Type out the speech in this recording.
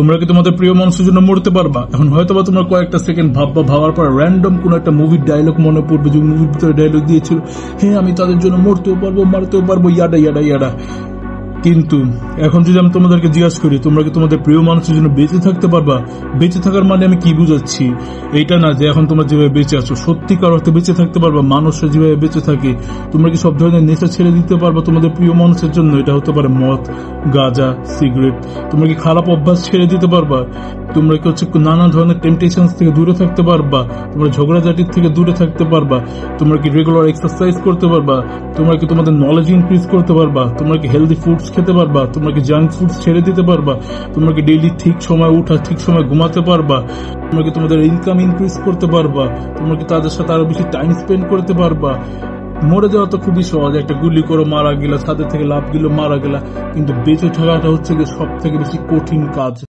তোমরা কি তোমাদের প্রিয় মানুষের জন্য মরতে পারবা? এখন হয়তোবা তোমরা কয়েকটা সেকেন্ড ভাববা, ভাবার পর র্যান্ডম কোন একটা মুভির ডায়লগ মনে পড়বে, যে মুভির ভিতরে ডায়লগ দিয়েছিল, হ্যাঁ আমি তাদের জন্য মরতেও পারবো, মারতেও পারবো, ইয়াডা ইয়াডা ইয়াডা। কিন্তু এখন যদি আমি তোমাদেরকে জিজ্ঞাসা করি, তোমরা কি তোমাদের প্রিয় মানুষের জন্য বেঁচে থাকতে পারবা? বেঁচে থাকার মানে আমি কি বুঝাচ্ছি, এইটা না যে এখন তোমরা যেভাবে বেঁচে আছো সত্যিকার অর্থে বেঁচে থাকতে পারবা, মানুষরা যেভাবে বেঁচে থাকে। তোমরা কি সব ধরনের নেশা ছেড়ে দিতে পারবা তোমাদের প্রিয় মানুষের জন্য? এটা হতে পারে মদ, গাঁজা, সিগারেট। তোমরা কি খারাপ অভ্যাস ছেড়ে দিতে পারবা? তোমরা কি নানা ধরনের টেম্পটেশন থেকে দূরে থাকতে পারবা? তোমরা ঝগড়াঝাটির থেকে দূরে থাকতে পারবা? তোমরা কি রেগুলার এক্সারসাইজ করতে পারবা? তোমরা কি তোমাদের নলেজ ইনক্রিজ করতে পারবা? তোমরা কি হেলদি ফুডস খেতে পারবা? তোমরা কি জাঙ্ক ফুডস ছেড়ে দিতে পারবা? তোমরা কি ডেইলি ঠিক সময় উঠা, ঠিক সময় ঘুমাতে পারবা? তোমরা কি তোমাদের ইনকাম ইনক্রিজ করতে পারবা? তোমরা কি তাদের সাথে আরো বেশি টাইম স্পেন্ড করতে পারবা? মরে যাওয়া তো খুবই সহজ, একটা গুলি করে মারা গেলা, ছাদের থেকে লাফ দিল মারা গেলা, কিন্তু বেঁচে থাকাটা হচ্ছে সব থেকে বেশি কঠিন কাজ।